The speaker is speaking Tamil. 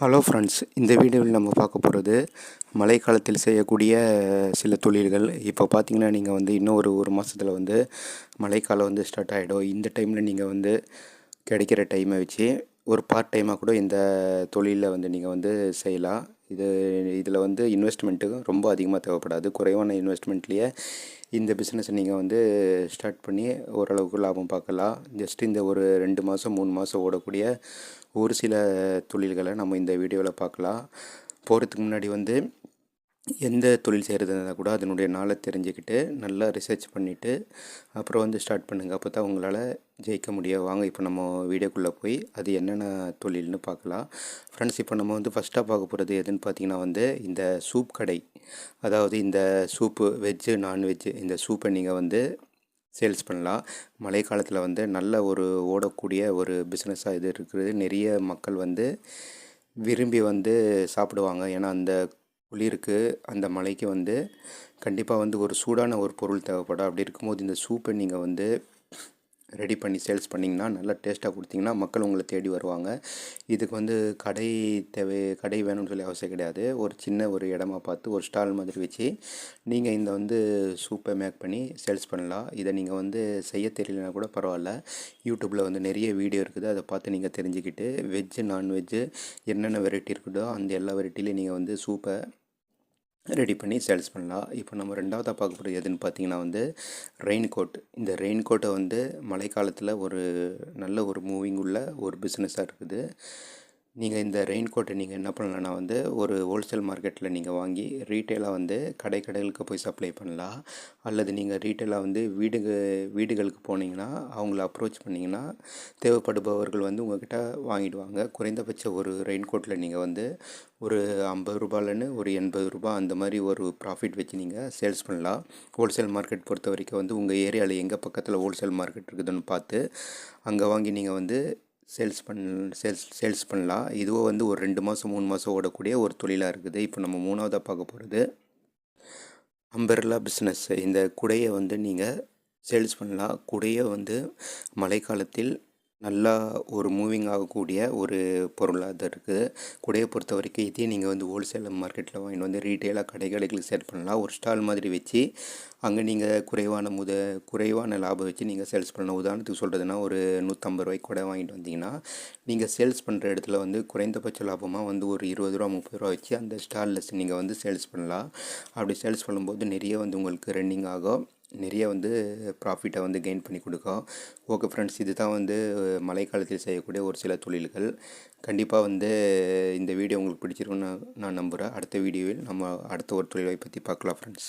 ஹலோ ஃப்ரெண்ட்ஸ், இந்த வீடியோவில் நம்ம பார்க்க போகிறது மழைக்காலத்தில் செய்யக்கூடிய சில தொழில்கள். இப்போ பார்த்தீங்கன்னா நீங்கள் வந்து இன்னும் ஒரு மாதத்தில் வந்து மழைக்காலம் வந்து ஸ்டார்ட் ஆகிடும். இந்த டைமில் நீங்கள் வந்து கிடைக்கிற டைமை வச்சு ஒரு பார்ட் டைமாக கூட இந்த தொழிலில் வந்து நீங்கள் வந்து செய்யலாம். இதில் வந்து இன்வெஸ்ட்மெண்ட்டு ரொம்ப அதிகமாக தேவைப்படாது. குறைவான இன்வெஸ்ட்மெண்ட்லேயே இந்த பிஸ்னஸை நீங்கள் வந்து ஸ்டார்ட் பண்ணி ஓரளவுக்கு லாபம் பார்க்கலாம். ஜஸ்ட் இந்த ஒரு 2 மாதம் 3 மாதம் ஓடக்கூடிய ஒரு சில தொழில்களை நம்ம இந்த வீடியோவில் பார்க்கலாம். போகிறதுக்கு முன்னாடி வந்து எந்த தொழில் செய்கிறதா இருந்தால் கூட அதனுடைய நாளை தெரிஞ்சுக்கிட்டு நல்லா ரிசர்ச் பண்ணிவிட்டு அப்புறம் வந்து ஸ்டார்ட் பண்ணுங்கள். அப்போ தான் உங்களால் ஜெயிக்க முடியும். வாங்க இப்போ நம்ம வீடியோக்குள்ளே போய் அது என்னென்ன தொழில்னு பார்க்கலாம். ஃப்ரெண்ட்ஸ், இப்போ நம்ம வந்து ஃபஸ்ட்டாக பார்க்க போகிறது எதுன்னு பார்த்தீங்கன்னா வந்து இந்த சூப் கடை. அதாவது இந்த சூப்பு வெஜ்ஜு நான்வெஜ்ஜு இந்த சூப்பை நீங்கள் வந்து சேல்ஸ் பண்ணலாம். மழை காலத்தில் வந்து நல்ல ஒரு ஓடக்கூடிய ஒரு பிஸ்னஸாக இது இருக்குது. நிறைய மக்கள் வந்து விரும்பி வந்து சாப்பிடுவாங்க. ஏன்னா அந்த குளிருக்கு அந்த மழைக்கு வந்து கண்டிப்பாக வந்து ஒரு சூடான ஒரு பொருள் தேவைப்படும். அப்படி இருக்கும்போது இந்த சூப்பை நீங்கள் வந்து ரெடி பண்ணி சேல்ஸ் பண்ணிங்கன்னா நல்லா டேஸ்ட்டாக கொடுத்தீங்கன்னா மக்கள் உங்களை தேடி வருவாங்க. இதுக்கு வந்து கடை வேணும்னு சொல்லி அவசியம் கிடையாது. ஒரு சின்ன ஒரு இடமா பார்த்து ஒரு ஸ்டால் மாதிரி வச்சு நீங்கள் இந்த வந்து சூப்பை மேக் பண்ணி சேல்ஸ் பண்ணலாம். இதை நீங்கள் வந்து செய்ய தெரியலனா கூட பரவாயில்ல. யூடியூப்பில் வந்து நிறைய வீடியோ இருக்குது. அதை பார்த்து நீங்கள் தெரிஞ்சுக்கிட்டு வெஜ்ஜு நான்வெஜ்ஜு என்னென்ன வெரைட்டி இருக்குதோ அந்த எல்லா வெரைட்டிலையும் நீங்கள் வந்து சூப்பை ரெடி பண்ணி சேல்ஸ் பண்ணலாம். இப்போ நம்ம ரெண்டாவதாக பார்க்க போகிறது எதுன்னு பார்த்தீங்கன்னா வந்து ரெயின் கோட். இந்த ரெயின் கோட்டை வந்து மழைக்காலத்தில் ஒரு நல்ல ஒரு மூவிங் உள்ள ஒரு பிஸ்னஸாக இருக்குது. நீங்கள் இந்த ரெயின் கோட்டை நீங்கள் என்ன பண்ணலான்னா வந்து ஒரு ஹோல்சேல் மார்க்கெட்டில் நீங்கள் வாங்கி ரீட்டெயிலாக வந்து கடைகளுக்கு போய் சப்ளை பண்ணலாம். அல்லது நீங்கள் ரீட்டெயிலாக வந்து வீடுகளுக்கு போனீங்கன்னா அவங்கள அப்ரோச் பண்ணிங்கன்னா தேவைப்படுபவர்கள் வந்து உங்கள்கிட்ட வாங்கிடுவாங்க. குறைந்தபட்ச ஒரு ரெயின் கோட்டில் நீங்கள் வந்து ஒரு 50 ரூபாயிலேருந்து ஒரு 80 ரூபா அந்த மாதிரி ஒரு ப்ராஃபிட் வச்சு நீங்கள் சேல்ஸ் பண்ணலாம். ஹோல்சேல் மார்க்கெட் பொறுத்த வரைக்கும் வந்து உங்கள் ஏரியாவில் எங்கே பக்கத்தில் ஹோல்சேல் மார்க்கெட் இருக்குதுன்னு பார்த்து அங்கே வாங்கி நீங்கள் வந்து சேல்ஸ் பண்ணலாம். இதுவும் வந்து ஒரு 2 மாதம் 3 மாதம் ஓடக்கூடிய ஒரு தொழிலாக இருக்குது. இப்போ நம்ம மூணாவதாக பார்க்க போகிறது அம்பர்லா பிஸ்னஸ். இந்த குடையை வந்து நீங்கள் சேல்ஸ் பண்ணலாம். குடையை வந்து மழைக்காலத்தில் நல்லா ஒரு மூவிங் ஆகக்கூடிய ஒரு பொருளாக தான் இருக்குது. குடையை பொறுத்த வரைக்கும் இதே நீங்கள் வந்து ஹோல்சேல் மார்க்கெட்டில் வாங்கிட்டு வந்து ரீட்டெயிலாக கடைகளுக்கு சேல் பண்ணலாம். ஒரு ஸ்டால் மாதிரி வச்சு அங்கே நீங்கள் குறைவான லாபம் வச்சு நீங்கள் சேல்ஸ் பண்ணலாம். உதாரணத்துக்கு சொல்கிறதுனா ஒரு 150 ரூபாய்க்கு கூட வாங்கிட்டு வந்தீங்கன்னா நீங்கள் சேல்ஸ் பண்ணுற இடத்துல வந்து குறைந்தபட்ச லாபமாக வந்து ஒரு 20 ரூபா 30 ரூபா வச்சு அந்த ஸ்டாலில் நீங்கள் வந்து சேல்ஸ் பண்ணலாம். அப்படி சேல்ஸ் பண்ணும்போது நிறைய வந்து உங்களுக்கு ரன்னிங் ஆகும். நிறைய வந்து ப்ராஃபிட்டை வந்து கெயின் பண்ணி கொடுக்கும். ஓகே ஃப்ரெண்ட்ஸ், இது தான் வந்து மழைக்காலத்தில் செய்யக்கூடிய ஒரு சில தொழில்கள். கண்டிப்பாக வந்து இந்த வீடியோ உங்களுக்கு பிடிச்சிருக்குன்னு நான் நம்புகிறேன். அடுத்த வீடியோவில் நம்ம அடுத்த ஒரு தொழிலை பற்றி பார்க்கலாம் ஃப்ரெண்ட்ஸ்.